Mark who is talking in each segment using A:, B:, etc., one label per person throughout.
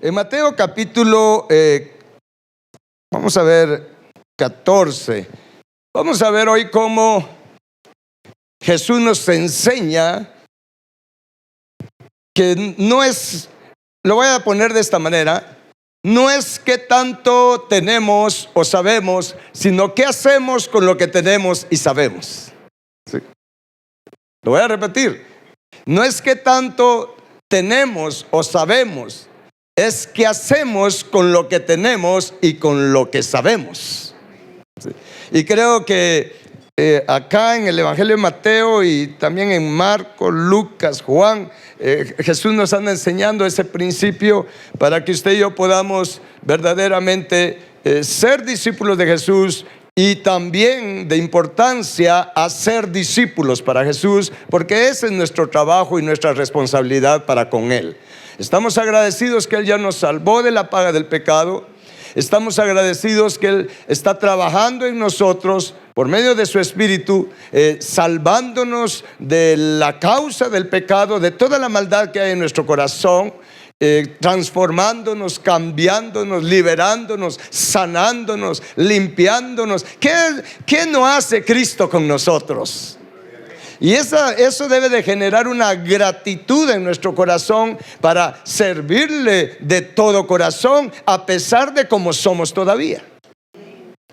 A: En Mateo capítulo, vamos a ver, 14. Vamos a ver hoy cómo Jesús nos enseña que no es, lo voy a poner de esta manera, no es qué tanto tenemos o sabemos, sino qué hacemos con lo que tenemos y sabemos. ¿Sí? Lo voy a repetir. No es qué tanto tenemos o sabemos, es qué hacemos con lo que tenemos y con lo que sabemos. ¿Sí? Y creo que acá en el Evangelio de Mateo y también en Marcos, Lucas, Juan, Jesús nos anda enseñando ese principio para que usted y yo podamos verdaderamente ser discípulos de Jesús y también de importancia hacer discípulos para Jesús, porque ese es nuestro trabajo y nuestra responsabilidad para con Él. Estamos agradecidos que Él ya nos salvó de la paga del pecado. Estamos agradecidos que Él está trabajando en nosotros por medio de su Espíritu, salvándonos de la causa del pecado, de toda la maldad que hay en nuestro corazón, transformándonos, cambiándonos, liberándonos, sanándonos, limpiándonos. ¿Qué no hace Cristo con nosotros? Y eso debe de generar una gratitud en nuestro corazón para servirle de todo corazón, a pesar de cómo somos todavía.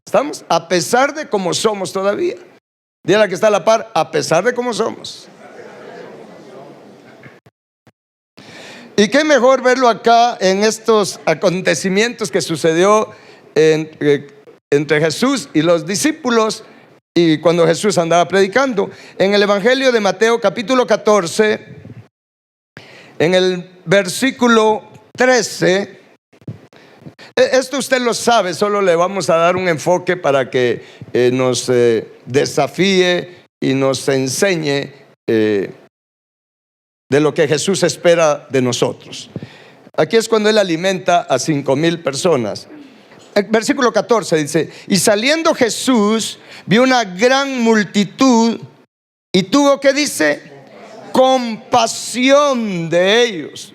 A: ¿Estamos? A pesar de cómo somos todavía. Dile a la que está a la par, a pesar de cómo somos. Y qué mejor verlo acá en estos acontecimientos que sucedió entre Jesús y los discípulos. Y cuando Jesús andaba predicando, en el Evangelio de Mateo capítulo 14, en el versículo 13, esto usted lo sabe, solo le vamos a dar un enfoque para que nos desafíe y nos enseñe de lo que Jesús espera de nosotros. Aquí es cuando Él alimenta a 5,000 personas. El versículo 14 dice: y saliendo Jesús vio una gran multitud y tuvo, ¿qué dice? Compasión de ellos,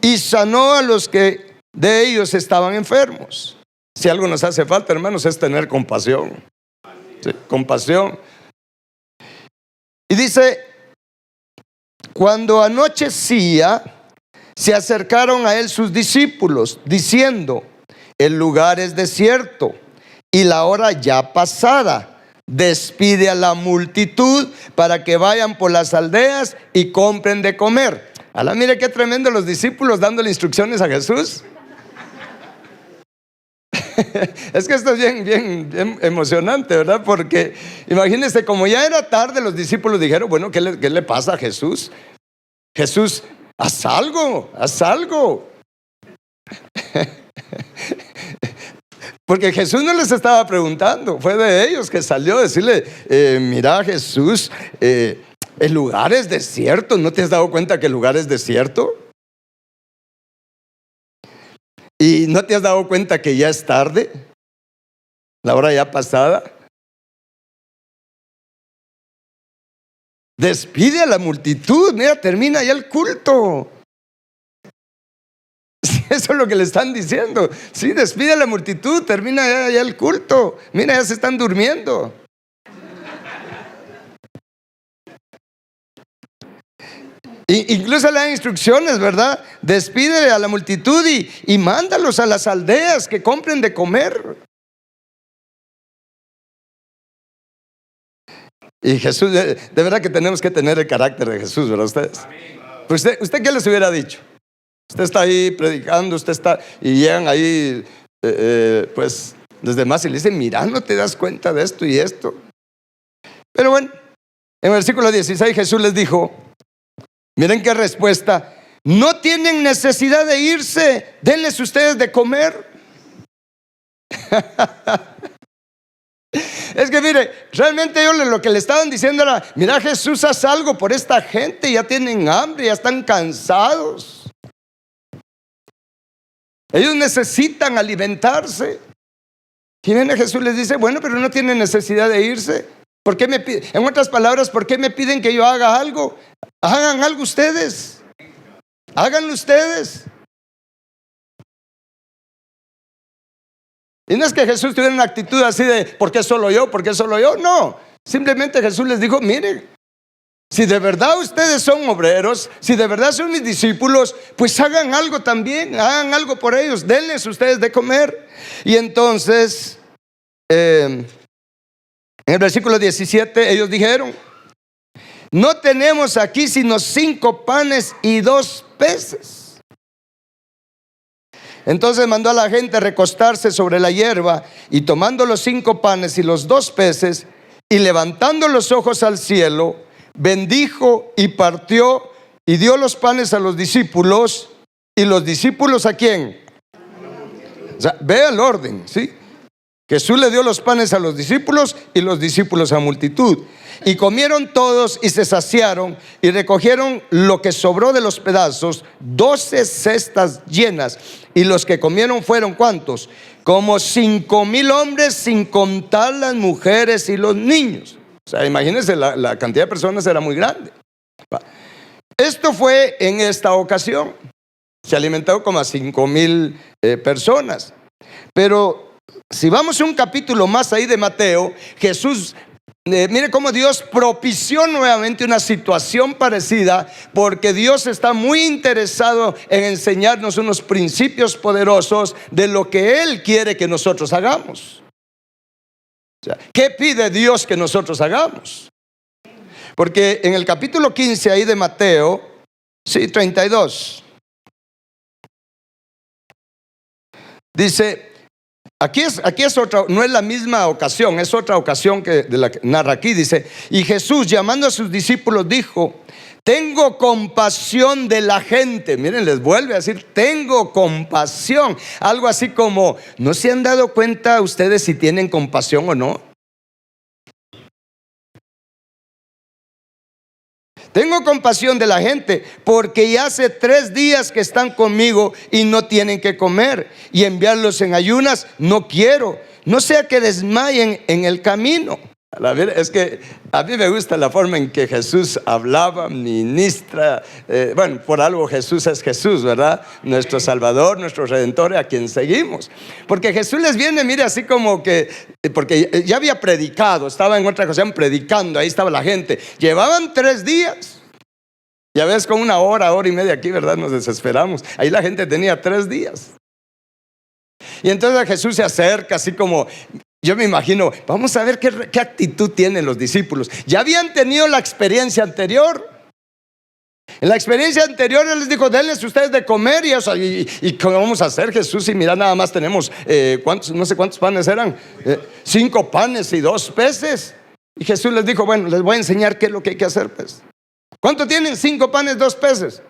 A: y sanó a los que de ellos estaban enfermos. Si algo nos hace falta, hermanos, es tener compasión. Sí, compasión. Y dice: cuando anochecía, se acercaron a él sus discípulos, diciendo: el lugar es desierto y la hora ya pasada. Despide a la multitud para que vayan por las aldeas y compren de comer. Alá, mire qué tremendo los discípulos dándole instrucciones a Jesús. Es que esto es bien emocionante, ¿verdad? Porque imagínense, como ya era tarde, los discípulos dijeron: bueno, ¿qué le pasa a Jesús? Jesús, haz algo, haz algo. Porque Jesús no les estaba preguntando, fue de ellos que salió a decirle: mira, Jesús, el lugar es desierto. ¿No te has dado cuenta que el lugar es desierto? ¿Y no te has dado cuenta que ya es tarde? La hora ya pasada. Despide a la multitud, mira, termina ya el culto. Eso es lo que le están diciendo. Sí, despide a la multitud, termina ya el culto. Mira, ya se están durmiendo. Incluso le dan instrucciones, ¿verdad? Despide a la multitud y mándalos a las aldeas que compren de comer. Y Jesús, de verdad que tenemos que tener el carácter de Jesús, ¿verdad ustedes? Pues ¿usted qué les hubiera dicho? Usted está ahí predicando, y llegan ahí, pues, los demás y le dicen: mira, ¿no te das cuenta de esto y esto? Pero bueno, en el versículo 16 Jesús les dijo, miren qué respuesta: no tienen necesidad de irse, denles ustedes de comer. Es que mire, realmente ellos lo que le estaban diciendo era: mira, Jesús, haz algo por esta gente, ya tienen hambre, ya están cansados. Ellos necesitan alimentarse. Y viene Jesús les dice: bueno, pero no tienen necesidad de irse. ¿Por qué me piden? En otras palabras, ¿por qué me piden que yo haga algo? Hagan algo ustedes. Háganlo ustedes. Y no es que Jesús tuviera una actitud así de, ¿por qué solo yo? ¿Por qué solo yo? No, simplemente Jesús les dijo, miren, si de verdad ustedes son obreros, si de verdad son mis discípulos, pues hagan algo también, hagan algo por ellos, denles ustedes de comer. Y entonces, en el versículo 17, ellos dijeron, no tenemos aquí sino 5 panes y 2 peces. Entonces mandó a la gente recostarse sobre la hierba, y tomando los 5 panes y los 2 peces, y levantando los ojos al cielo, bendijo y partió y dio los panes a los discípulos. ¿Y los discípulos a quién? O sea, vea el orden, ¿sí? Jesús le dio los panes a los discípulos y los discípulos a multitud. Y comieron todos y se saciaron, y recogieron lo que sobró de los pedazos, 12 cestas llenas. Y los que comieron fueron, ¿cuántos? Como 5,000 hombres, sin contar las mujeres y los niños. O sea, imagínense, la cantidad de personas era muy grande. Esto fue en esta ocasión. Se alimentaron como a 5,000 personas. Pero si vamos a un capítulo más ahí de Mateo, Jesús, mire cómo Dios propició nuevamente una situación parecida, porque Dios está muy interesado en enseñarnos unos principios poderosos de lo que Él quiere que nosotros hagamos. O sea, ¿qué pide Dios que nosotros hagamos? Porque en el capítulo 15 ahí de Mateo, sí, 32, dice, aquí es otra, no es la misma ocasión, es otra ocasión de la que narra aquí. Dice, y Jesús, llamando a sus discípulos, dijo, tengo compasión de la gente. Miren, les vuelve a decir, tengo compasión. Algo así como, ¿no se han dado cuenta ustedes si tienen compasión o no? Tengo compasión de la gente, porque ya hace 3 días que están conmigo y no tienen que comer, y enviarlos en ayunas no quiero, no sea que desmayen en el camino. Es que a mí me gusta la forma en que Jesús hablaba, ministra. Bueno, por algo Jesús es Jesús, ¿verdad? Nuestro Salvador, nuestro Redentor, a quien seguimos. Porque Jesús les viene, mire, así como que, porque ya había predicado, estaba en otra ocasión predicando, ahí estaba la gente. Llevaban 3 días. Ya ves, con 1 hora, hora y media aquí, ¿verdad? Nos desesperamos. Ahí la gente tenía 3 días. Y entonces Jesús se acerca así como, yo me imagino, vamos a ver qué actitud tienen los discípulos. Ya habían tenido la experiencia anterior. En la experiencia anterior Él les dijo, denles ustedes de comer. ¿Y cómo vamos a hacer, Jesús? Y mira, nada más tenemos, no sé cuántos panes eran, 5 panes y 2 peces. Y Jesús les dijo, bueno, les voy a enseñar qué es lo que hay que hacer, pues. ¿Cuánto tienen? 5 panes, 2 peces.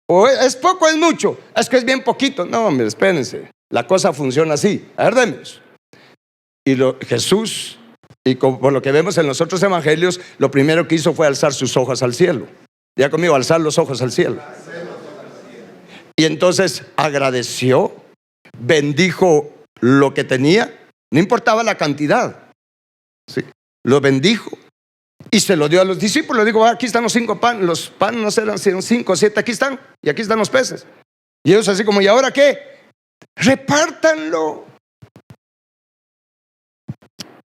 A: ¿O es poco o es mucho? Es que es bien poquito. No, hombre, espérense. La cosa funciona así. A ver, denles. Y Jesús, y por lo que vemos en los otros evangelios, lo primero que hizo fue alzar sus ojos al cielo. Ya conmigo, alzar los ojos al cielo. Y entonces agradeció, bendijo lo que tenía, no importaba la cantidad, ¿sí? Lo bendijo y se lo dio a los discípulos. Digo, aquí están los 5 panes, los panes no eran 5 o 7, aquí están, y aquí están los peces. Y ellos así como, ¿y ahora qué? Repártanlo.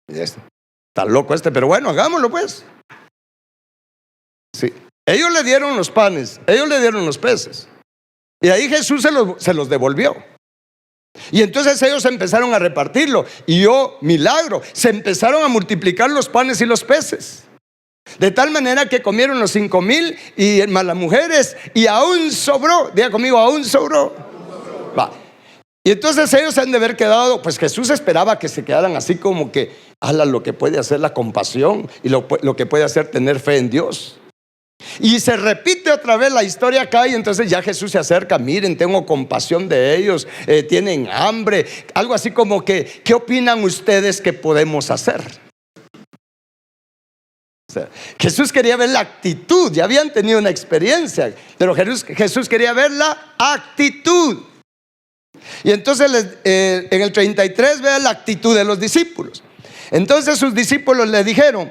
A: Está loco pero bueno, hagámoslo pues. Sí. Ellos le dieron los panes, ellos le dieron los peces, y ahí Jesús se los devolvió. Y entonces ellos empezaron a repartirlo, y milagro, se empezaron a multiplicar los panes y los peces, de tal manera que comieron los 5,000 y más las mujeres, y aún sobró. Diga conmigo, aún sobró. Va. Y entonces ellos han de haber quedado, pues Jesús esperaba que se quedaran así como que, ala, lo que puede hacer la compasión y lo que puede hacer tener fe en Dios. Y se repite otra vez la historia acá, y entonces ya Jesús se acerca, miren, tengo compasión de ellos, tienen hambre, algo así como que, ¿qué opinan ustedes que podemos hacer? O sea, Jesús quería ver la actitud, ya habían tenido una experiencia, pero Jesús quería ver la actitud. Y entonces en el 33 vean la actitud de los discípulos. Entonces sus discípulos le dijeron,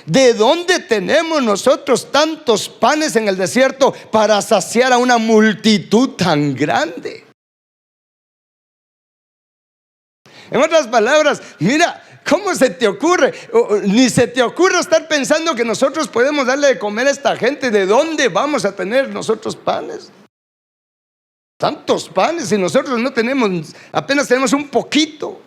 A: ¿de dónde tenemos nosotros tantos panes en el desierto para saciar a una multitud tan grande? En otras palabras, mira, ¿cómo se te ocurre? Ni se te ocurre estar pensando que nosotros podemos darle de comer a esta gente. ¿De dónde vamos a tener nosotros panes? Tantos panes y nosotros no tenemos, apenas tenemos un poquito.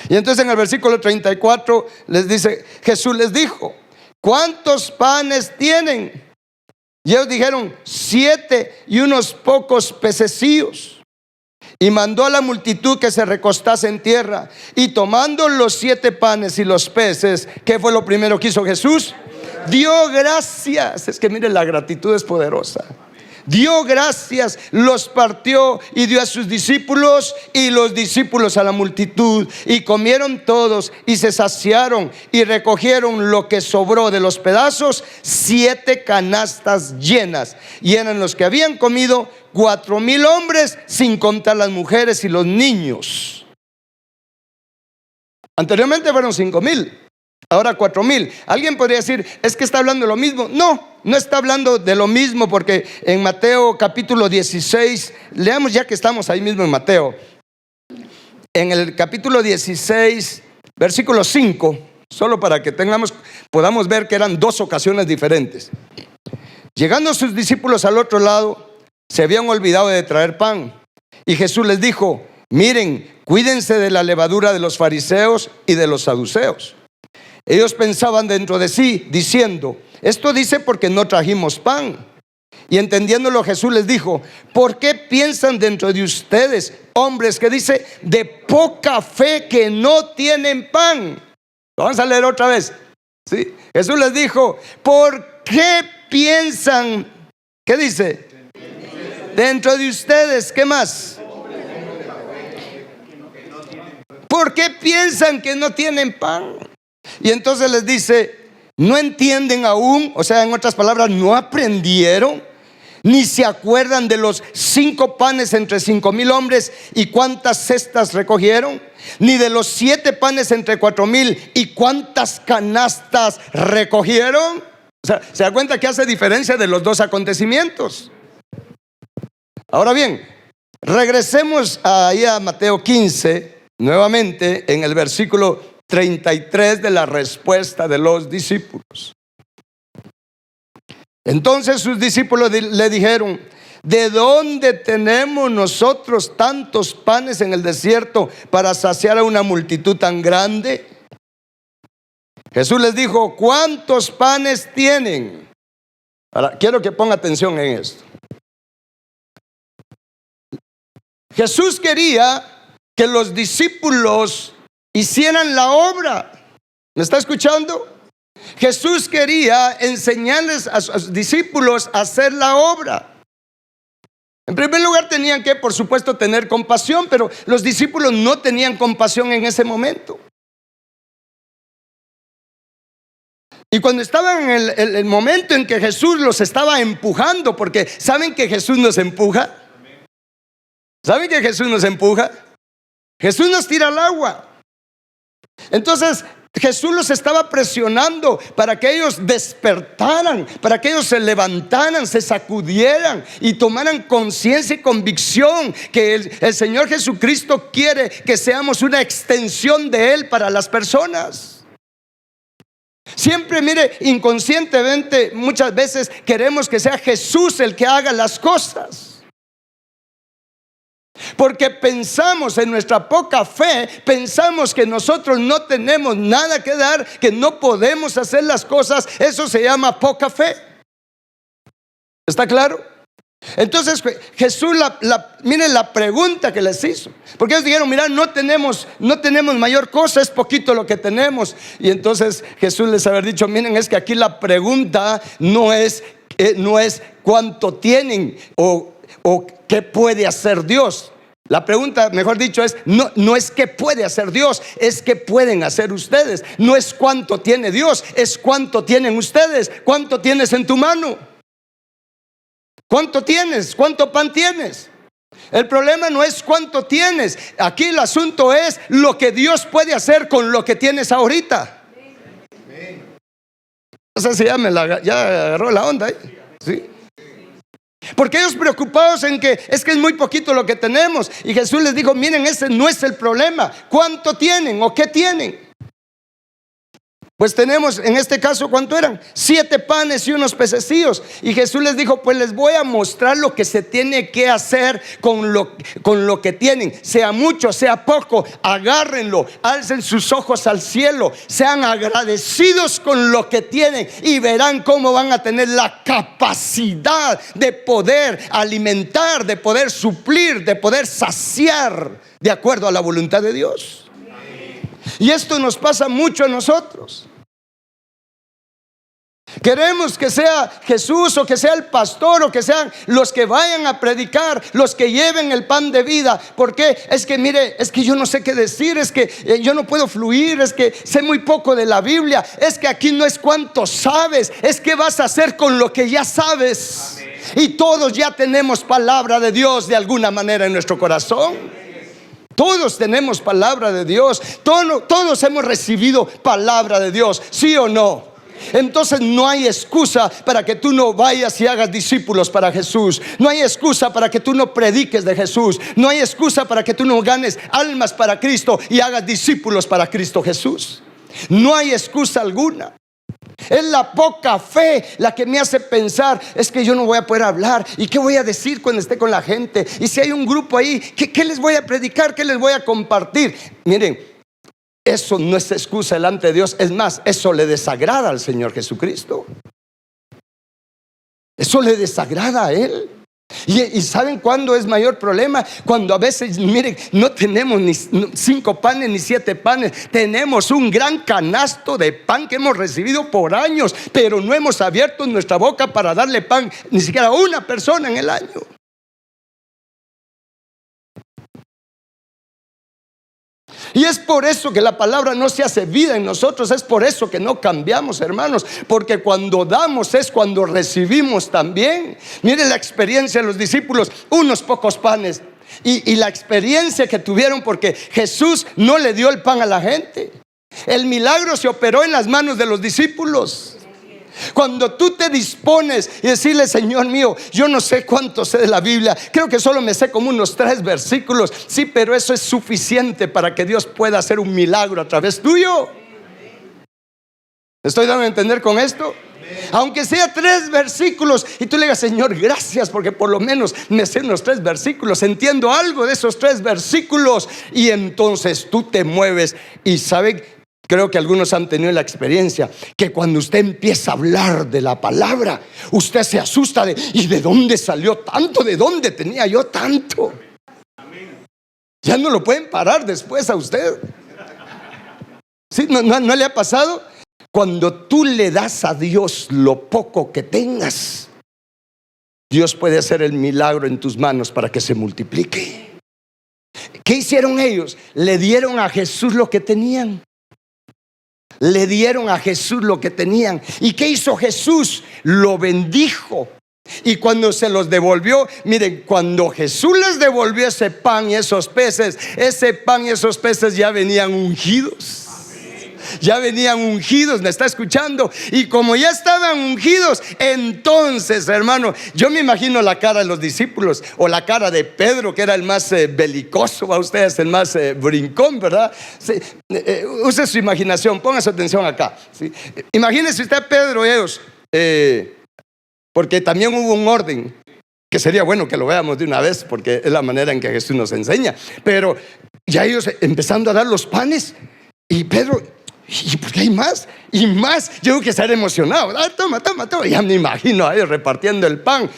A: Y entonces en el versículo 34 les dice, Jesús les dijo, ¿cuántos panes tienen? Y ellos dijeron, 7 y unos pocos pececillos. Y mandó a la multitud que se recostase en tierra. Y tomando los 7 panes y los peces, ¿qué fue lo primero que hizo Jesús? Dio gracias. Es que mire, la gratitud es poderosa. Dio gracias, los partió y dio a sus discípulos, y los discípulos a la multitud, y comieron todos y se saciaron, y recogieron lo que sobró de los pedazos, 7 canastas llenas, y eran los que habían comido 4,000 hombres, sin contar las mujeres y los niños. Anteriormente fueron 5,000. Ahora 4,000. Alguien podría decir, es que está hablando de lo mismo. No está hablando de lo mismo, porque en Mateo capítulo 16, leamos ya que estamos ahí mismo en Mateo. En el capítulo 16, versículo 5, solo para que podamos ver que eran 2 ocasiones diferentes. Llegando sus discípulos al otro lado, se habían olvidado de traer pan. Y Jesús les dijo, miren, cuídense de la levadura de los fariseos y de los saduceos. Ellos pensaban dentro de sí, diciendo, esto dice porque no trajimos pan. Y entendiéndolo, Jesús les dijo, ¿por qué piensan dentro de ustedes, hombres, que dice, de poca fe, que no tienen pan? Vamos a leer otra vez. ¿Sí? Jesús les dijo, ¿por qué piensan? ¿Qué dice? Dentro de ustedes, ¿qué más? ¿Por qué piensan que no tienen pan? Y entonces les dice, ¿no entienden aún? O sea, en otras palabras, ¿no aprendieron? ¿Ni se acuerdan de los 5 panes entre 5,000 hombres y cuántas cestas recogieron? ¿Ni de los 7 panes entre 4,000 y cuántas canastas recogieron? O sea, ¿se da cuenta que hace diferencia de los 2 acontecimientos? Ahora bien, regresemos ahí a Mateo 15, nuevamente en el versículo 33 de la respuesta de los discípulos. Entonces sus discípulos le dijeron, ¿de dónde tenemos nosotros tantos panes en el desierto para saciar a una multitud tan grande? Jesús les dijo, ¿cuántos panes tienen? Ahora, quiero que ponga atención en esto. Jesús quería que los discípulos hicieran la obra. ¿Me está escuchando? Jesús quería enseñarles a sus discípulos a hacer la obra. En primer lugar tenían que, por supuesto, tener compasión, pero los discípulos no tenían compasión en ese momento. Y cuando estaban en el momento en que Jesús los estaba empujando, porque ¿saben que Jesús nos empuja? ¿Saben que Jesús nos empuja? Jesús nos tira al agua. Entonces Jesús los estaba presionando para que ellos despertaran, para que ellos se levantaran, se sacudieran y tomaran conciencia y convicción que el Señor Jesucristo quiere que seamos una extensión de Él para las personas. Siempre, mire, inconscientemente muchas veces queremos que sea Jesús el que haga las cosas. Porque pensamos en nuestra poca fe, pensamos que nosotros no tenemos nada que dar, que no podemos hacer las cosas. Eso se llama poca fe. ¿Está claro? Entonces Jesús, miren la pregunta que les hizo. Porque ellos dijeron, mira, no tenemos mayor cosa, es poquito lo que tenemos. Y entonces Jesús les había dicho, miren, es que aquí la pregunta no es cuánto tienen o qué puede hacer Dios. La pregunta, mejor dicho, es no es qué puede hacer Dios, es qué pueden hacer ustedes. No es cuánto tiene Dios, es cuánto tienen ustedes. ¿Cuánto tienes en tu mano? ¿Cuánto tienes? ¿Cuánto pan tienes? El problema no es cuánto tienes. Aquí el asunto es lo que Dios puede hacer con lo que tienes ahorita. No sé si ya agarró la onda, ¿sí? Porque ellos preocupados en que es muy poquito lo que tenemos. Y Jesús les dijo, miren, ese no es el problema. ¿Cuánto tienen o qué tienen? Pues tenemos, en este caso, ¿cuánto eran? 7 panes y unos pececillos. Y Jesús les dijo, pues les voy a mostrar lo que se tiene que hacer con lo que tienen. Sea mucho, sea poco, agárrenlo, alcen sus ojos al cielo, sean agradecidos con lo que tienen y verán cómo van a tener la capacidad de poder alimentar, de poder suplir, de poder saciar de acuerdo a la voluntad de Dios. Y esto nos pasa mucho a nosotros. Queremos que sea Jesús o que sea el pastor o que sean los que vayan a predicar, los que lleven el pan de vida. Porque es que mire, es que yo no sé qué decir, es que yo no puedo fluir, es que sé muy poco de la Biblia, es que aquí no es cuánto sabes, es que vas a hacer con lo que ya sabes. Amén. Y todos ya tenemos palabra de Dios de alguna manera en nuestro corazón. Todos tenemos palabra de Dios. Todos hemos recibido palabra de Dios, ¿sí o no? Entonces no hay excusa para que tú no vayas y hagas discípulos para Jesús. No hay excusa para que tú no prediques de Jesús. No hay excusa para que tú no ganes almas para Cristo y hagas discípulos para Cristo Jesús. No hay excusa alguna. Es la poca fe la que me hace pensar, es que yo no voy a poder hablar. ¿Y qué voy a decir cuando esté con la gente? Y si hay un grupo ahí, ¿qué les voy a predicar? ¿Qué les voy a compartir? Miren, eso no es excusa delante de Dios. Es más, eso le desagrada al Señor Jesucristo. Eso le desagrada a Él. Y ¿saben cuándo es mayor problema? Cuando a veces, miren, no tenemos ni 5 panes ni 7 panes. Tenemos un gran canasto de pan que hemos recibido por años, pero no hemos abierto nuestra boca para darle pan ni siquiera a una persona en el año. Y es por eso que la palabra no se hace vida en nosotros. Es por eso que no cambiamos, hermanos. Porque cuando damos es cuando recibimos también. Miren la experiencia de los discípulos. Unos pocos panes. Y la experiencia que tuvieron, porque Jesús no le dio el pan a la gente. El milagro se operó en las manos de los discípulos. Cuando tú te dispones y decirle, Señor mío, yo no sé cuánto sé de la Biblia, creo que solo me sé como unos 3 versículos. Sí, pero eso es suficiente para que Dios pueda hacer un milagro a través tuyo. ¿Me estoy dando a entender con esto? Aunque sea 3 versículos y tú le digas, Señor, gracias porque por lo menos me sé unos 3 versículos, entiendo algo de esos 3 versículos. Y entonces tú te mueves y ¿saben? Creo que algunos han tenido la experiencia que cuando usted empieza a hablar de la palabra, usted se asusta ¿y de dónde salió tanto? ¿De dónde tenía yo tanto? Ya no lo pueden parar después a usted. ¿Sí? ¿No le ha pasado? Cuando tú le das a Dios lo poco que tengas, Dios puede hacer el milagro en tus manos para que se multiplique. ¿Qué hicieron ellos? Le dieron a Jesús lo que tenían. Le dieron a Jesús lo que tenían. ¿Y qué hizo Jesús? Lo bendijo. Y cuando se los devolvió, miren, cuando Jesús les devolvió ese pan y esos peces, ese pan y esos peces ya venían ungidos. Ya venían ungidos, ¿me está escuchando? Y como ya estaban ungidos, entonces, hermano, yo me imagino la cara de los discípulos o la cara de Pedro, que era el más belicoso, a ustedes, el más brincón, ¿verdad? Sí, use su imaginación, ponga su atención acá, ¿sí? Imagínense usted Pedro y ellos, porque también hubo un orden que sería bueno que lo veamos de una vez, porque es la manera en que Jesús nos enseña. Pero ya ellos empezando a dar los panes, y Pedro, ¿y por qué hay más? Y más, yo creo que estar emocionado. Toma. Ya me imagino a ellos repartiendo el pan.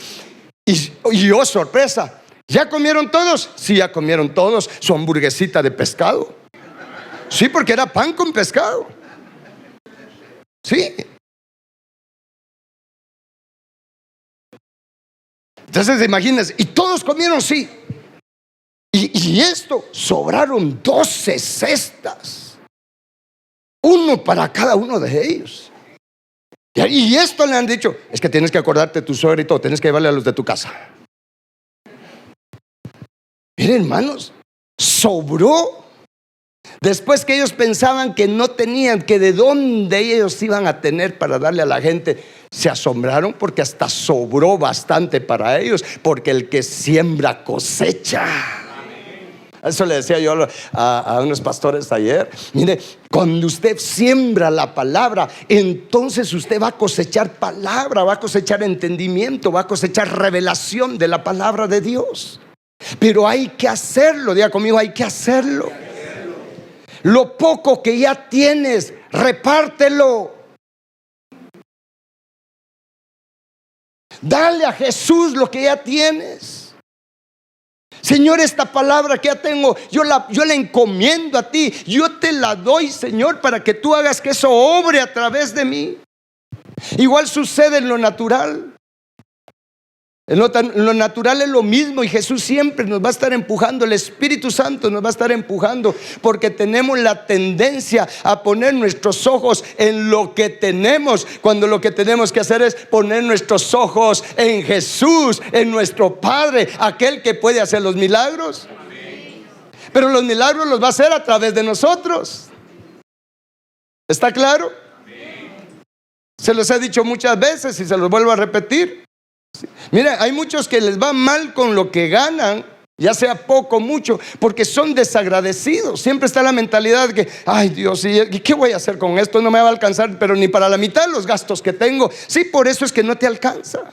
A: Y oh, sorpresa, ¿ya comieron todos? Sí, ya comieron todos su hamburguesita de pescado. Sí, porque era pan con pescado. Sí. Entonces imagínense, y todos comieron, sí. Y esto, sobraron 12 cestas. Uno para cada uno de ellos. Y esto le han dicho, es que tienes que acordarte de tu suegra y todo, tienes que llevarle a los de tu casa. Miren, hermanos, sobró. Después que ellos pensaban que no tenían, que de dónde ellos iban a tener para darle a la gente, se asombraron porque hasta sobró bastante para ellos, porque el que siembra cosecha. Eso le decía yo a unos pastores ayer. Mire, cuando usted siembra la palabra, entonces usted va a cosechar palabra, va a cosechar entendimiento, va a cosechar revelación de la palabra de Dios. Pero hay que hacerlo, diga conmigo, hay que hacerlo. Lo poco que ya tienes, repártelo. Dale a Jesús lo que ya tienes. Señor, esta palabra que ya tengo, yo la encomiendo a ti. Yo te la doy, Señor, para que tú hagas que eso obre a través de mí. Igual sucede en lo natural. En lo natural es lo mismo, y Jesús siempre nos va a estar empujando. El Espíritu Santo nos va a estar empujando, porque tenemos la tendencia a poner nuestros ojos en lo que tenemos, cuando lo que tenemos que hacer es poner nuestros ojos en Jesús, en nuestro Padre, aquel que puede hacer los milagros. Pero los milagros los va a hacer a través de nosotros. ¿Está claro? Se los he dicho muchas veces y se los vuelvo a repetir. Mira, hay muchos que les va mal con lo que ganan, ya sea poco o mucho, porque son desagradecidos. Siempre está la mentalidad de que, ay Dios, ¿y qué voy a hacer con esto? No me va a alcanzar, pero ni para la mitad de los gastos que tengo. Sí, por eso es que no te alcanza.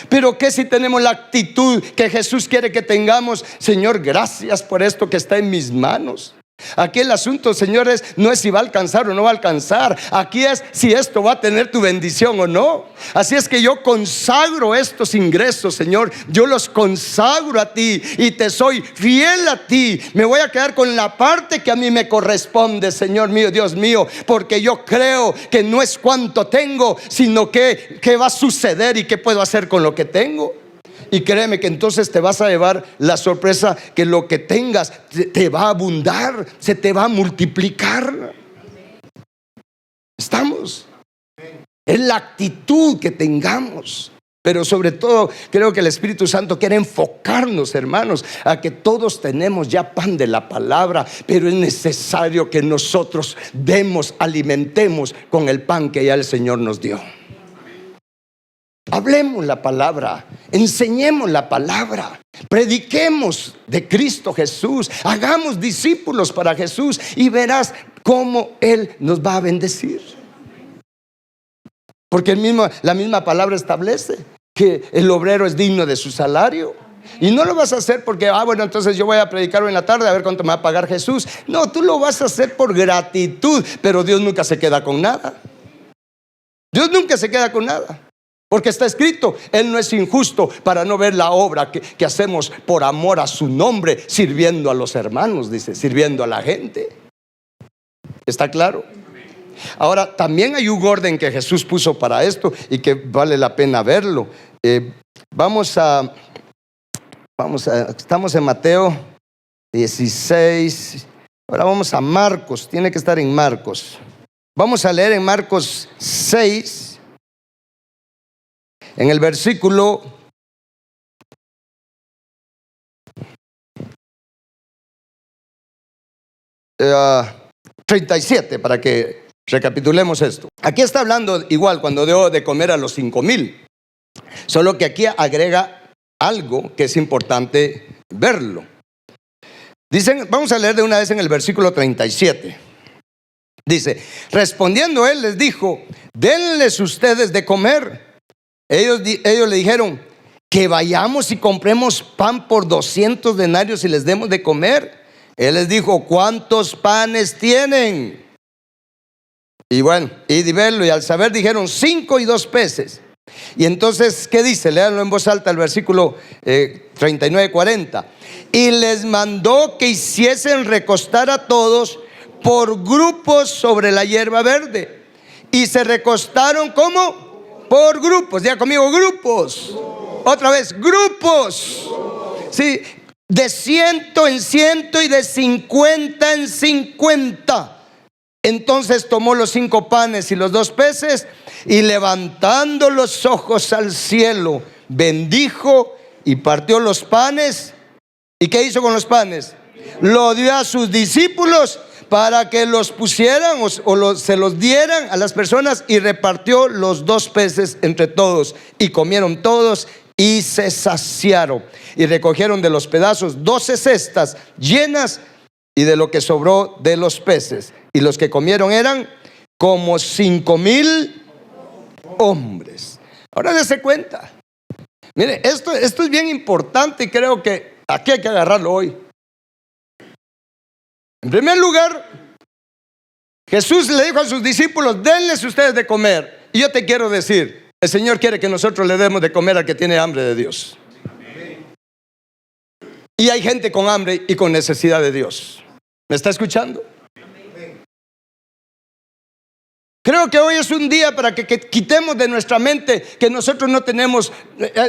A: Pero ¿qué si tenemos la actitud que Jesús quiere que tengamos? Señor, gracias por esto que está en mis manos. Aquí el asunto, señores, no es si va a alcanzar o no va a alcanzar. Aquí es si esto va a tener tu bendición o no. Así es que yo consagro estos ingresos, Señor. Yo los consagro a ti y te soy fiel a ti. Me voy a quedar con la parte que a mí me corresponde, Señor mío, Dios mío, porque yo creo que no es cuánto tengo, sino qué va a suceder y qué puedo hacer con lo que tengo. Y créeme que entonces te vas a llevar la sorpresa que lo que tengas te va a abundar, se te va a multiplicar. ¿Estamos? Es la actitud que tengamos. Pero sobre todo creo que el Espíritu Santo quiere enfocarnos, hermanos, a que todos tenemos ya pan de la palabra, pero es necesario que nosotros demos, alimentemos con el pan que ya el Señor nos dio. Hablemos la palabra, enseñemos la palabra, prediquemos de Cristo Jesús, hagamos discípulos para Jesús y verás cómo Él nos va a bendecir. Porque la misma palabra establece que el obrero es digno de su salario. Y no lo vas a hacer porque, bueno, entonces yo voy a predicar hoy en la tarde a ver cuánto me va a pagar Jesús. No, tú lo vas a hacer por gratitud, pero Dios nunca se queda con nada. Dios nunca se queda con nada. Porque está escrito, Él no es injusto para no ver la obra que hacemos por amor a su nombre, sirviendo a los hermanos, dice, sirviendo a la gente. ¿Está claro? Ahora, también hay un orden que Jesús puso para esto y que vale la pena verlo. Estamos en Mateo 16, ahora vamos a Marcos, tiene que estar en Marcos. Vamos a leer en Marcos 6. En el versículo 37, para que recapitulemos esto. Aquí está hablando igual cuando dio de comer a los 5,000, solo que aquí agrega algo que es importante verlo. Dicen, vamos a leer de una vez en el versículo 37. Dice, respondiendo él les dijo, denles ustedes de comer. Ellos le dijeron, que vayamos y compremos pan por 200 denarios y les demos de comer. Él les dijo, ¿cuántos panes tienen? Y bueno, y de verlo, y al saber dijeron 5 y 2 peces. Y entonces, ¿qué dice? Léanlo en voz alta el versículo 39-40. Y les mandó que hiciesen recostar a todos por grupos sobre la hierba verde. Y se recostaron, ¿cómo? Por grupos, diga conmigo, grupos. Otra vez, grupos. Sí, de 100 en 100 y de 50 en 50. Entonces tomó los 5 panes y los 2 peces y levantando los ojos al cielo, bendijo y partió los panes. ¿Y qué hizo con los panes? Lo dio a sus discípulos, para que los pusieran se los dieran a las personas, y repartió los 2 peces entre todos, y comieron todos y se saciaron, y recogieron de los pedazos 12 cestas llenas, y de lo que sobró de los peces, y los que comieron eran como 5,000 hombres. Ahora dése cuenta. Mire, esto es bien importante, y creo que aquí hay que agarrarlo hoy. En primer lugar, Jesús le dijo a sus discípulos: denles ustedes de comer. Y yo te quiero decir, el Señor quiere que nosotros le demos de comer al que tiene hambre de Dios. Y hay gente con hambre y con necesidad de Dios. ¿Me está escuchando? Creo que hoy es un día para que quitemos de nuestra mente que nosotros no tenemos.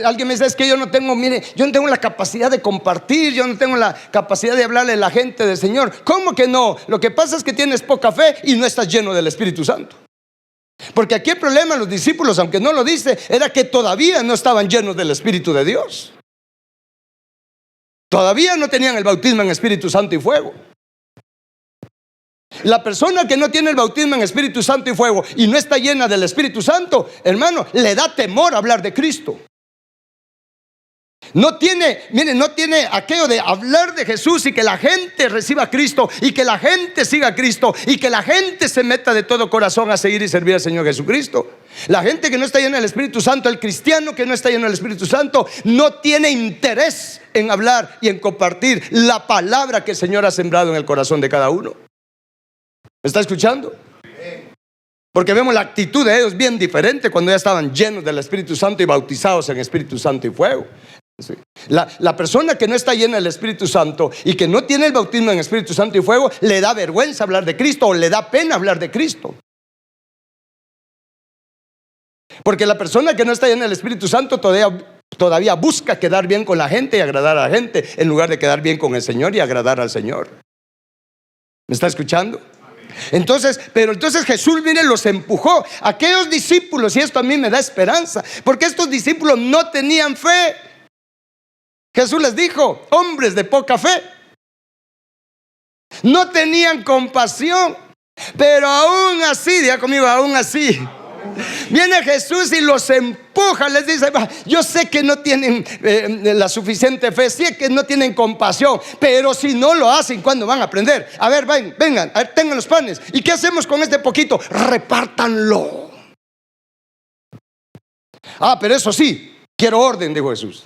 A: Alguien me dice: es que yo no tengo la capacidad de compartir, yo no tengo la capacidad de hablarle a la gente del Señor. ¿Cómo que no? Lo que pasa es que tienes poca fe y no estás lleno del Espíritu Santo. Porque aquí el problema de los discípulos, aunque no lo dice, era que todavía no estaban llenos del Espíritu de Dios. Todavía no tenían el bautismo en Espíritu Santo y fuego. La persona que no tiene el bautismo en Espíritu Santo y fuego y no está llena del Espíritu Santo, hermano, le da temor hablar de Cristo. No tiene aquello de hablar de Jesús y que la gente reciba a Cristo, y que la gente siga a Cristo, y que la gente se meta de todo corazón a seguir y servir al Señor Jesucristo. La gente que no está llena del Espíritu Santo, el cristiano que no está lleno del Espíritu Santo, no tiene interés en hablar y en compartir la palabra que el Señor ha sembrado en el corazón de cada uno. ¿Me está escuchando? Porque vemos la actitud de ellos bien diferente cuando ya estaban llenos del Espíritu Santo y bautizados en Espíritu Santo y fuego. Sí. La persona que no está llena del Espíritu Santo y que no tiene el bautismo en Espíritu Santo y fuego, le da vergüenza hablar de Cristo, o le da pena hablar de Cristo. Porque la persona que no está llena del Espíritu Santo todavía busca quedar bien con la gente y agradar a la gente, en lugar de quedar bien con el Señor y agradar al Señor. ¿Me está escuchando? Entonces Jesús, mire, los empujó. Aquellos discípulos, y esto a mí me da esperanza, porque estos discípulos no tenían fe. Jesús les dijo: hombres de poca fe. No tenían compasión. Pero aún así, diga conmigo, aún así, viene Jesús y los empuja, les dice: yo sé que no tienen la suficiente fe, sé que no tienen compasión, pero si no lo hacen, ¿cuándo van a aprender? A ver, vengan, a ver, tengan los panes. ¿Y qué hacemos con este poquito? Repártanlo. Pero eso sí, quiero orden, dijo Jesús.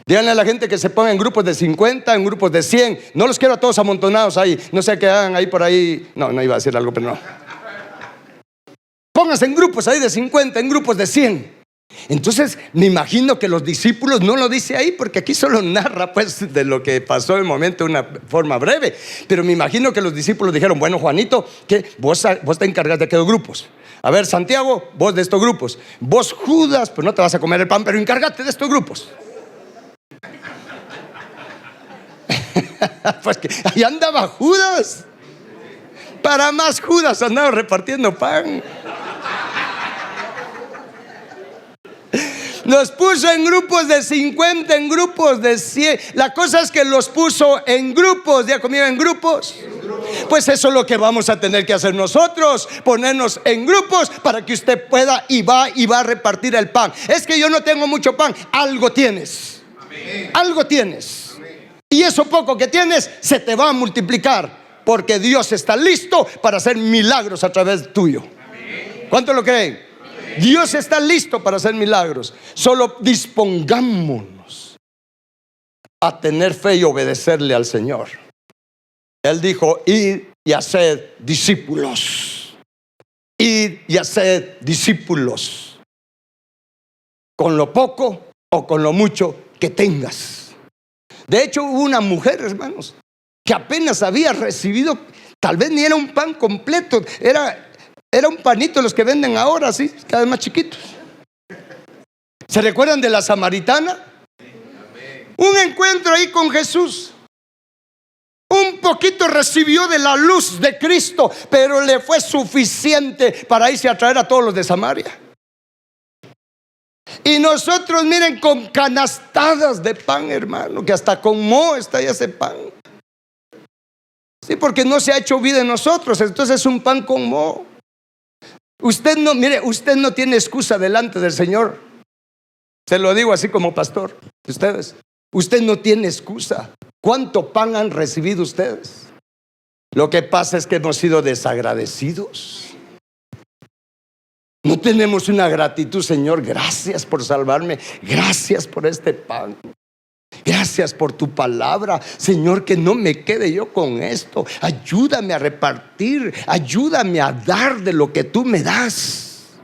A: Díganle a la gente que se ponga en grupos de 50, en grupos de 100. No los quiero a todos amontonados ahí. No sé qué hagan ahí por ahí. No iba a decir algo, pero no. Pónganse en grupos ahí de 50, en grupos de 100. Entonces me imagino que los discípulos, no lo dice ahí porque aquí solo narra pues de lo que pasó en el momento de una forma breve, pero me imagino que los discípulos dijeron: bueno, Juanito, que vos te encargas de aquellos grupos. A ver, Santiago, vos de estos grupos. Vos, Judas, pues no te vas a comer el pan, pero encárgate de estos grupos. Pues que ahí andaba Judas. Para más Judas andaba repartiendo pan. Los puso en grupos de 50, en grupos de 100. La cosa es que los puso en grupos. ¿Ya comieron en grupos? Pues eso es lo que vamos a tener que hacer nosotros: ponernos en grupos para que usted pueda y va a repartir el pan. Es que yo no tengo mucho pan. Algo tienes. Algo tienes. Y eso poco que tienes se te va a multiplicar, porque Dios está listo para hacer milagros a través tuyo. ¿Cuánto lo creen? Dios está listo para hacer milagros. Solo dispongámonos a tener fe y obedecerle al Señor. Él dijo: id y haced discípulos. Id y haced discípulos, con lo poco o con lo mucho que tengas. De hecho, hubo una mujer, hermanos, que apenas había recibido, tal vez ni era un pan completo, era un panito, los que venden ahora, así, cada vez más chiquitos. ¿Se recuerdan de la samaritana? Un encuentro ahí con Jesús. Un poquito recibió de la luz de Cristo, pero le fue suficiente para irse a traer a todos los de Samaria. Y nosotros, miren, con canastadas de pan, hermano, que hasta con moho está ya ese pan. Sí, porque no se ha hecho vida en nosotros. Entonces es un pan con moho. Usted no, mire, usted no tiene excusa delante del Señor. Se lo digo así como pastor. Usted no tiene excusa. ¿Cuánto pan han recibido ustedes? Lo que pasa es que hemos sido desagradecidos. No tenemos una gratitud. Señor, gracias por salvarme. Gracias por este pan. Gracias por tu palabra. Señor, que no me quede yo con esto. Ayúdame a repartir. Ayúdame a dar de lo que tú me das.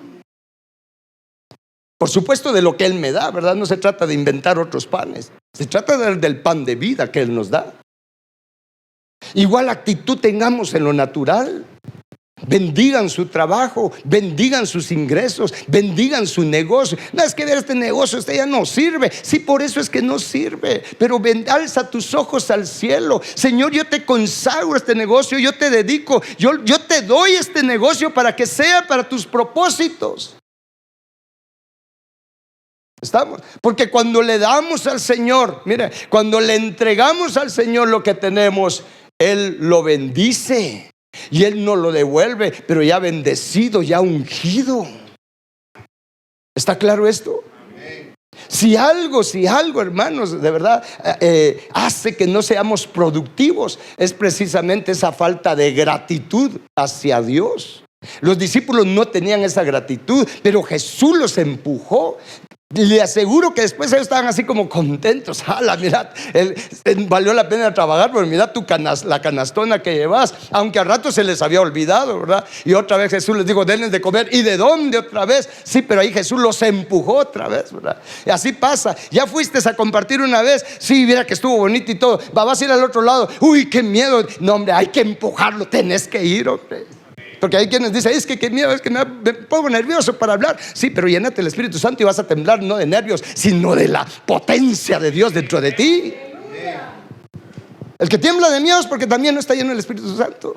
A: Por supuesto, de lo que Él me da, ¿verdad? No se trata de inventar otros panes. Se trata del pan de vida que Él nos da. Igual actitud tengamos en lo natural. Bendigan su trabajo, bendigan sus ingresos, bendigan su negocio. No es que ver este negocio, este ya no sirve. Sí, por eso es que no sirve. Pero alza tus ojos al cielo. Señor, yo te consagro este negocio, yo te dedico, yo te doy este negocio para que sea para tus propósitos. ¿Estamos? Porque cuando le damos al Señor, mire, cuando le entregamos al Señor lo que tenemos, Él lo bendice. Y Él no lo devuelve, pero ya bendecido, ya ungido. ¿Está claro esto? Amén. Si algo, hermanos, de verdad hace que no seamos productivos, es precisamente esa falta de gratitud hacia Dios. Los discípulos no tenían esa gratitud, pero Jesús los empujó. Le aseguro que después ellos estaban así como contentos. ¡Hala, mirad! Valió la pena trabajar, porque mirad la canastona que llevas. Aunque al rato se les había olvidado, ¿verdad? Y otra vez Jesús les dijo, denles de comer. ¿Y de dónde otra vez? Sí, pero ahí Jesús los empujó otra vez, ¿verdad? Y así pasa. Ya fuiste a compartir una vez. Sí, mira que estuvo bonito y todo. Vas a ir al otro lado. ¡Uy, qué miedo! No, hombre, hay que empujarlo. Tenés que ir, hombre. Porque hay quienes dicen, es que qué miedo, es que me pongo nervioso para hablar. Sí, pero llénate el Espíritu Santo y vas a temblar no de nervios, sino de la potencia de Dios dentro de ti. El que tiembla de miedo es porque también no está lleno del Espíritu Santo.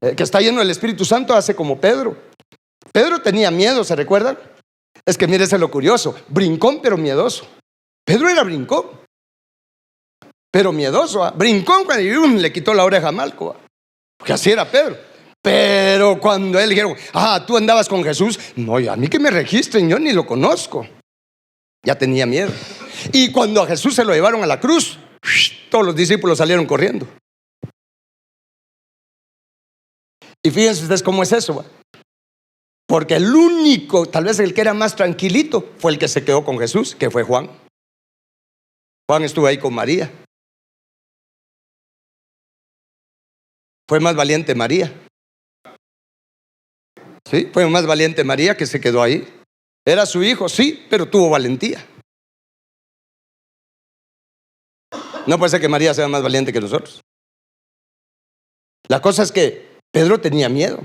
A: El que está lleno del Espíritu Santo hace como Pedro. Pedro tenía miedo, ¿se recuerdan? Es que mire, es lo curioso, brincón pero miedoso. Pedro era brincón, pero miedoso, ¿eh? Brincón cuando le quitó la oreja a Malco, ¿eh? Porque así era Pedro. Pero cuando él dijeron, tú andabas con Jesús, no, a mí que me registren, yo ni lo conozco. Ya tenía miedo. Y cuando a Jesús se lo llevaron a la cruz, todos los discípulos salieron corriendo. Y fíjense ustedes cómo es eso, ¿va? Porque el único, tal vez el que era más tranquilito, fue el que se quedó con Jesús, que fue Juan. Juan estuvo ahí con María. Fue más valiente María. Sí, fue más valiente María que se quedó ahí. Era su hijo, sí, pero tuvo valentía. No puede ser que María sea más valiente que nosotros. La cosa es que Pedro tenía miedo.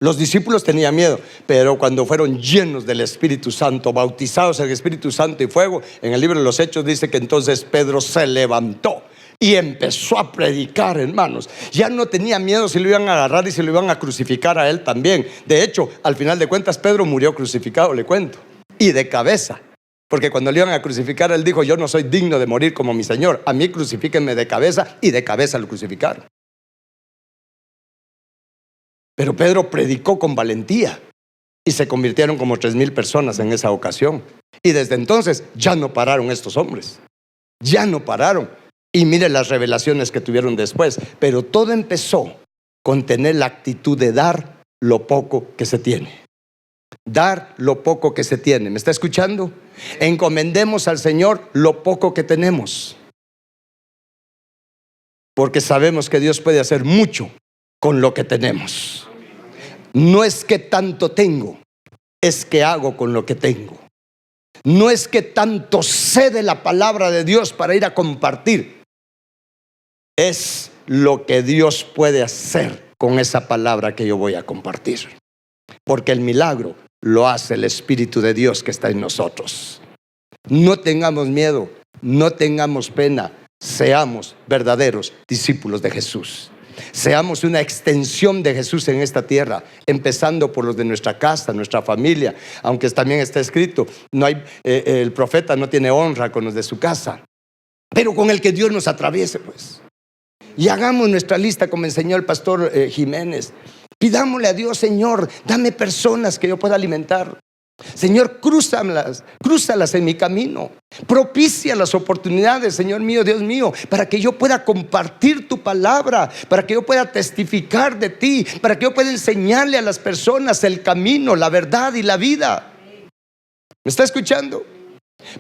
A: Los discípulos tenían miedo, pero cuando fueron llenos del Espíritu Santo, bautizados en el Espíritu Santo y fuego, en el libro de los Hechos dice que entonces Pedro se levantó y empezó a predicar, hermanos. Ya no tenía miedo si lo iban a agarrar y si lo iban a crucificar a él también. De hecho, al final de cuentas, Pedro murió crucificado, le cuento, y de cabeza. Porque cuando le iban a crucificar, él dijo, yo no soy digno de morir como mi Señor. A mí crucifíquenme de cabeza, y de cabeza lo crucificaron. Pero Pedro predicó con valentía y se convirtieron como 3,000 personas en esa ocasión. Y desde entonces ya no pararon estos hombres. Ya no pararon. Y mire las revelaciones que tuvieron después. Pero todo empezó con tener la actitud de dar lo poco que se tiene. Dar lo poco que se tiene. ¿Me está escuchando? Encomendemos al Señor lo poco que tenemos. Porque sabemos que Dios puede hacer mucho con lo que tenemos. No es que tanto tengo, es que hago con lo que tengo. No es que tanto sé de la palabra de Dios para ir a compartir. Es lo que Dios puede hacer con esa palabra que yo voy a compartir. Porque el milagro lo hace el Espíritu de Dios que está en nosotros. No tengamos miedo, no tengamos pena. Seamos verdaderos discípulos de Jesús. Seamos una extensión de Jesús en esta tierra, empezando por los de nuestra casa, nuestra familia. Aunque también está escrito, no hay, el profeta no tiene honra con los de su casa, pero con el que Dios nos atraviese, pues. Y hagamos nuestra lista como enseñó el pastor Jiménez. Pidámosle a Dios: Señor, dame personas que yo pueda alimentar. Señor, crúzalas en mi camino. Propicia las oportunidades, Señor mío, Dios mío, para que yo pueda compartir tu palabra, para que yo pueda testificar de ti, para que yo pueda enseñarle a las personas el camino, la verdad y la vida. ¿Me está escuchando?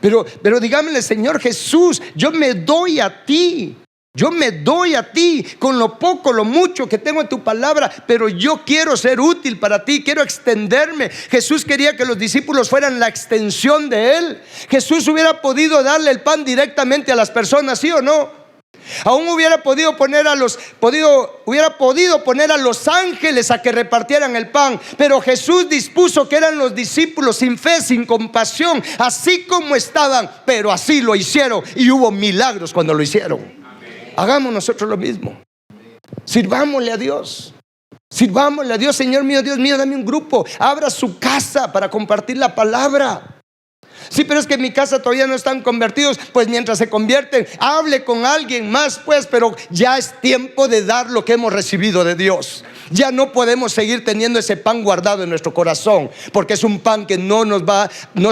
A: Pero dígame: Señor Jesús, yo me doy a ti. Yo me doy a ti con lo poco, lo mucho que tengo en tu palabra, pero yo quiero ser útil para ti, quiero extenderme. Jesús quería que los discípulos fueran la extensión de Él. Jesús hubiera podido darle el pan directamente a las personas, ¿sí o no? Aún hubiera podido poner a los ángeles a que repartieran el pan, pero Jesús dispuso que eran los discípulos sin fe, sin compasión, así como estaban, pero así lo hicieron, y hubo milagros cuando lo hicieron. Hagamos nosotros lo mismo. Sirvámosle a Dios. Sirvámosle a Dios. Señor mío, Dios mío, dame un grupo. Abra su casa para compartir la palabra. Sí, pero es que en mi casa todavía no están convertidos. Pues mientras se convierten, hable con alguien más, pues. Pero ya es tiempo de dar lo que hemos recibido de Dios. Ya no podemos seguir teniendo ese pan guardado en nuestro corazón, porque es un pan que no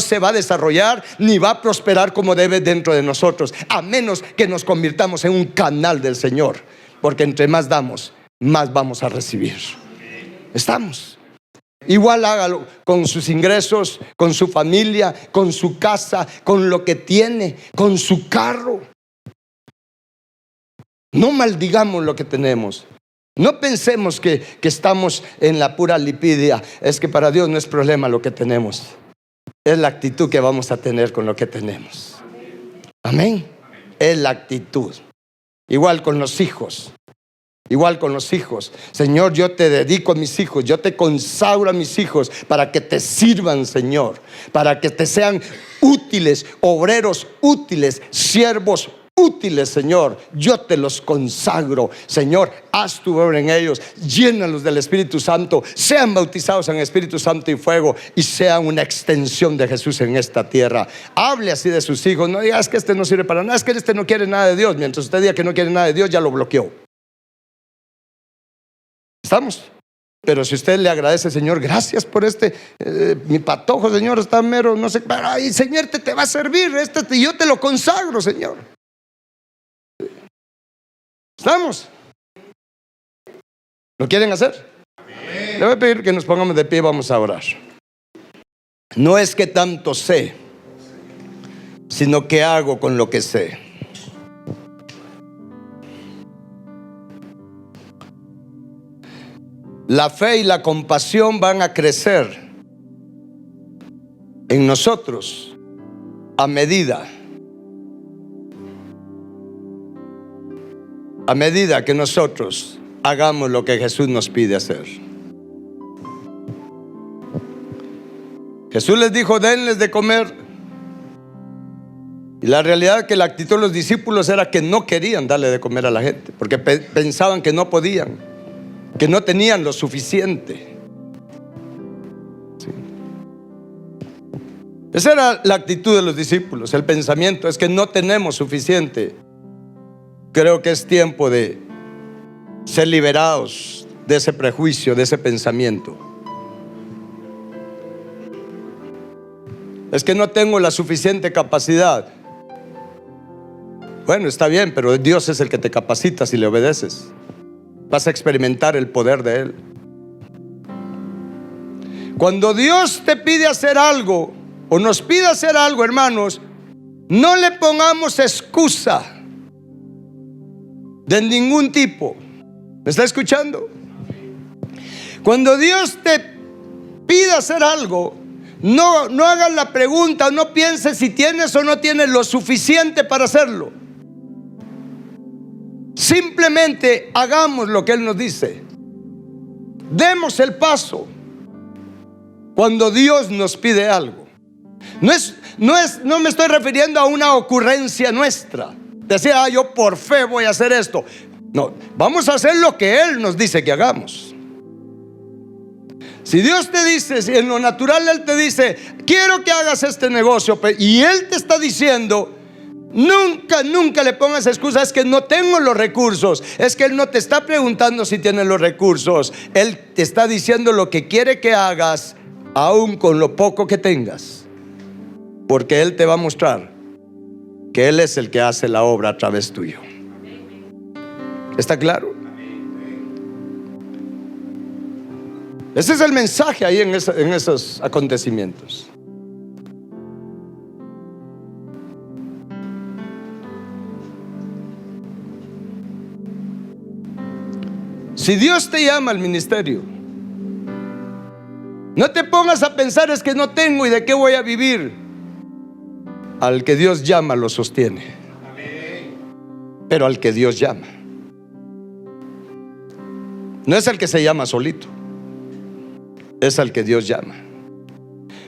A: se va a desarrollar ni va a prosperar como debe dentro de nosotros, a menos que nos convirtamos en un canal del Señor, porque entre más damos, más vamos a recibir. Estamos. Igual hágalo con sus ingresos, con su familia, con su casa, con lo que tiene, con su carro. No maldigamos lo que tenemos. No pensemos que estamos en la pura lipidia. Es que para Dios no es problema lo que tenemos. Es la actitud que vamos a tener con lo que tenemos. Amén. Es la actitud. Igual con los hijos. Igual con los hijos. Señor, yo te dedico a mis hijos. Yo te consagro a mis hijos para que te sirvan, Señor. Para que te sean útiles, obreros útiles, siervos útiles, Señor. Yo te los consagro, Señor. Haz tu obra en ellos. Llénalos del Espíritu Santo. Sean bautizados en Espíritu Santo y fuego, y sean una extensión de Jesús en esta tierra. Hable así de sus hijos. No digas que este no sirve para nada, es que este no quiere nada de Dios. Mientras usted diga que no quiere nada de Dios, ya lo bloqueó. ¿Estamos? Pero si usted le agradece: Señor, gracias por mi patojo, Señor, está mero, no sé, ay, Señor, te va a servir, y yo te lo consagro, Señor. ¿Estamos? ¿Lo quieren hacer? Le voy a pedir que nos pongamos de pie, vamos a orar. No es que tanto sé, sino que hago con lo que sé. La fe y la compasión van a crecer en nosotros a medida que nosotros hagamos lo que Jesús nos pide hacer. Jesús les dijo: denles de comer. Y la realidad es que la actitud de los discípulos era que no querían darle de comer a la gente, porque pensaban que no podían, que no tenían lo suficiente. Sí. Esa era la actitud de los discípulos. El pensamiento es que no tenemos suficiente. Creo que es tiempo de ser liberados de ese prejuicio, de ese pensamiento. Es que no tengo la suficiente capacidad. Bueno, está bien, pero Dios es el que te capacita. Si le obedeces, vas a experimentar el poder de Él. Cuando Dios te pide hacer algo, o nos pide hacer algo, hermanos, no le pongamos excusa de ningún tipo. ¿Me está escuchando? Cuando Dios te pide hacer algo, no hagas la pregunta, no pienses si tienes o no tienes lo suficiente para hacerlo. Simplemente hagamos lo que Él nos dice. Demos el paso cuando Dios nos pide algo. No me estoy refiriendo a una ocurrencia nuestra. Decir: yo por fe voy a hacer esto. No, vamos a hacer lo que Él nos dice que hagamos. Si Dios te dice, si en lo natural Él te dice: quiero que hagas este negocio, y Él te está diciendo: Nunca le pongas excusas. Es que no tengo los recursos. Es que Él no te está preguntando si tienes los recursos. Él te está diciendo lo que quiere que hagas, aún con lo poco que tengas. Porque Él te va a mostrar que Él es el que hace la obra a través tuyo. ¿Está claro? Ese es el mensaje ahí en esos acontecimientos. Si Dios te llama al ministerio, no te pongas a pensar: es que no tengo y de qué voy a vivir. Al que Dios llama lo sostiene. Pero al que Dios llama, no es el que se llama solito, es al que Dios llama.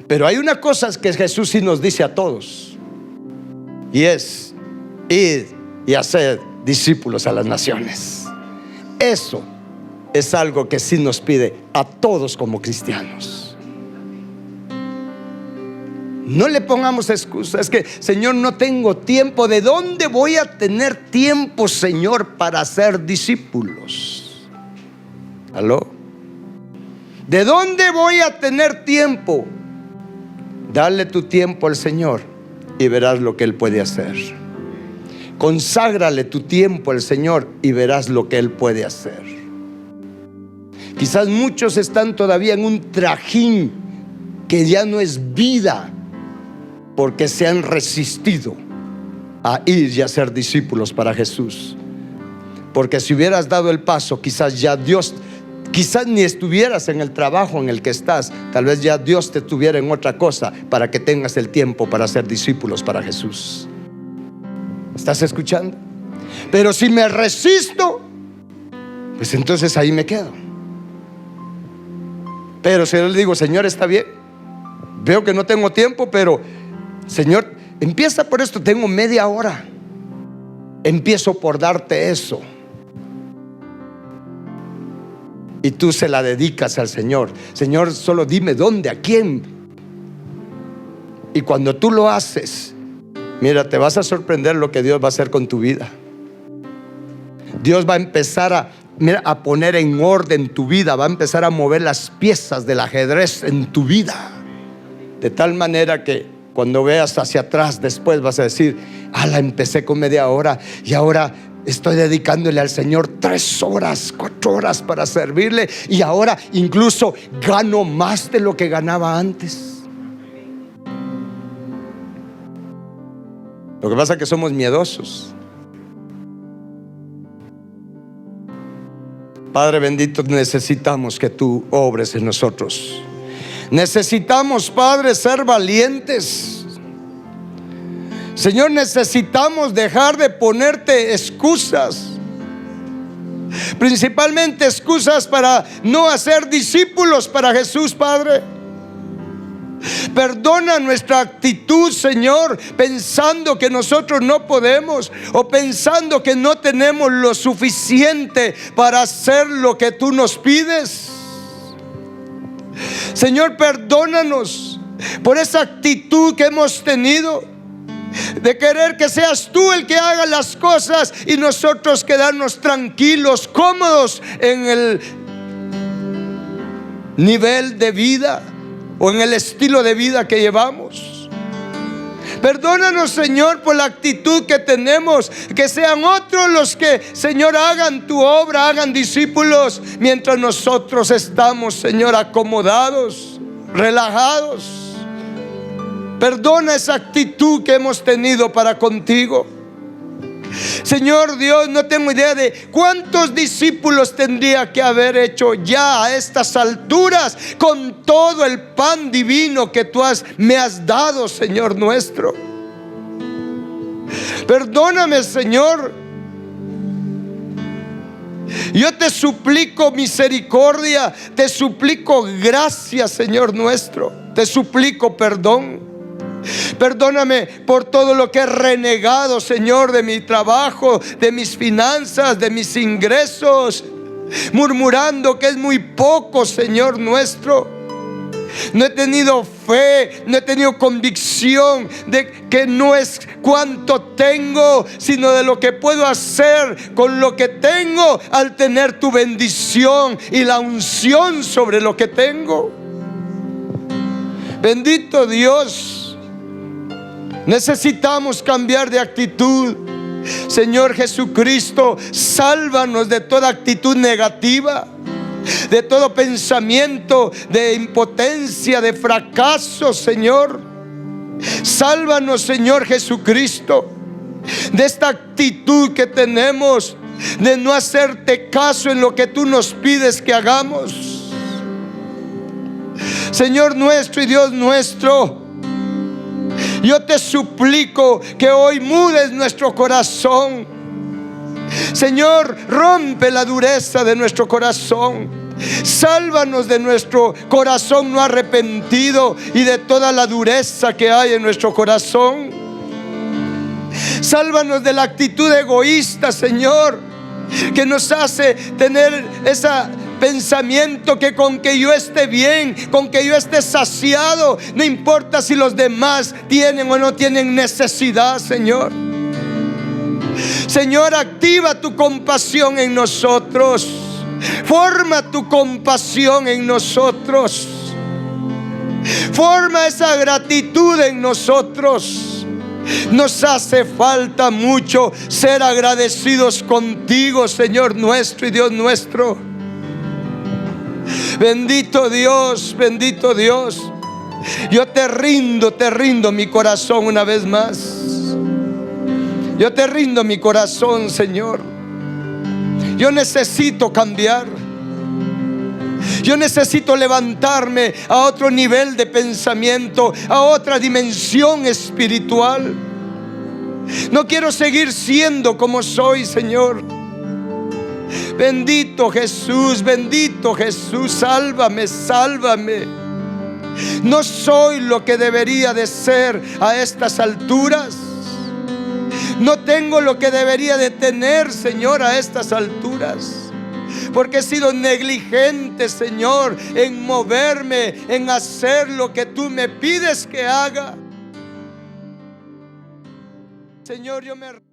A: Pero hay una cosa que Jesús sí nos dice a todos, y es: id y haced discípulos a las naciones. Eso es algo que sí nos pide a todos como cristianos. No le pongamos excusas. Es que, Señor, no tengo tiempo. ¿De dónde voy a tener tiempo, Señor, para ser discípulos? ¿Aló? ¿De dónde voy a tener tiempo? Dale tu tiempo al Señor y verás lo que Él puede hacer. Conságrale tu tiempo al Señor y verás lo que Él puede hacer. Quizás muchos están todavía en un trajín que ya no es vida, porque se han resistido a ir y a ser discípulos para Jesús. Porque si hubieras dado el paso, quizás ya Dios, quizás ni estuvieras en el trabajo en el que estás. Tal vez ya Dios te tuviera en otra cosa para que tengas el tiempo para ser discípulos para Jesús. ¿Estás escuchando? Pero si me resisto, pues entonces ahí me quedo. Pero si yo le digo: Señor, está bien, veo que no tengo tiempo, pero Señor, empieza por esto, tengo media hora, empiezo por darte eso. Y tú se la dedicas al Señor. Señor, solo dime dónde, a quién. Y cuando tú lo haces, mira, te vas a sorprender lo que Dios va a hacer con tu vida. Dios va a empezar a poner en orden tu vida. Va a empezar a mover las piezas del ajedrez en tu vida, de tal manera que cuando veas hacia atrás después vas a decir: la empecé con media hora y ahora estoy dedicándole al Señor 3 horas, 4 horas para servirle, y ahora incluso gano más de lo que ganaba antes. Lo que pasa es que somos miedosos. Padre bendito, necesitamos que tú obres en nosotros. Necesitamos, Padre, ser valientes. Señor, necesitamos dejar de ponerte excusas, principalmente excusas para no hacer discípulos para Jesús, Padre. Perdona nuestra actitud, Señor, pensando que nosotros no podemos, o pensando que no tenemos lo suficiente para hacer lo que tú nos pides. Señor, perdónanos por esa actitud que hemos tenido de querer que seas tú el que haga las cosas y nosotros quedarnos tranquilos, cómodos en el nivel de vida o en el estilo de vida que llevamos. Perdónanos, Señor, por la actitud que tenemos. Que sean otros los que, Señor, hagan tu obra, hagan discípulos, mientras nosotros estamos, Señor, acomodados, relajados. Perdona esa actitud que hemos tenido para contigo. Señor Dios, no tengo idea de cuántos discípulos tendría que haber hecho ya a estas alturas con todo el pan divino que tú me has dado, Señor nuestro. Perdóname, Señor. Yo te suplico misericordia, te suplico gracia, Señor nuestro. Te suplico perdón. Perdóname por todo lo que he renegado, Señor, de mi trabajo, de mis finanzas, de mis ingresos, murmurando que es muy poco, Señor nuestro. No he tenido fe, no he tenido convicción de que no es cuánto tengo, sino de lo que puedo hacer con lo que tengo al tener tu bendición y la unción sobre lo que tengo. Bendito Dios. Necesitamos cambiar de actitud. Señor Jesucristo, sálvanos de toda actitud negativa, de todo pensamiento de impotencia, de fracaso, Señor. Sálvanos, Señor Jesucristo, de esta actitud que tenemos de no hacerte caso en lo que tú nos pides que hagamos. Señor nuestro y Dios nuestro, yo te suplico que hoy mudes nuestro corazón. Señor, rompe la dureza de nuestro corazón. Sálvanos de nuestro corazón no arrepentido y de toda la dureza que hay en nuestro corazón. Sálvanos de la actitud egoísta, Señor, que nos hace tener ese pensamiento que con que yo esté bien, con que yo esté saciado, no importa si los demás tienen o no tienen necesidad, Señor. Señor, activa tu compasión en nosotros. Forma tu compasión en nosotros. Forma esa gratitud en nosotros. Nos hace falta mucho ser agradecidos contigo, Señor nuestro y Dios nuestro. Bendito Dios, bendito Dios. Yo te rindo mi corazón una vez más. Yo te rindo mi corazón, Señor. Yo necesito cambiar. Yo necesito levantarme a otro nivel de pensamiento, a otra dimensión espiritual. No quiero seguir siendo como soy, Señor. Bendito Jesús, sálvame, sálvame. No soy lo que debería de ser a estas alturas. No tengo lo que debería de tener, Señor, a estas alturas, porque he sido negligente, Señor, en moverme, en hacer lo que tú me pides que haga. Señor, yo me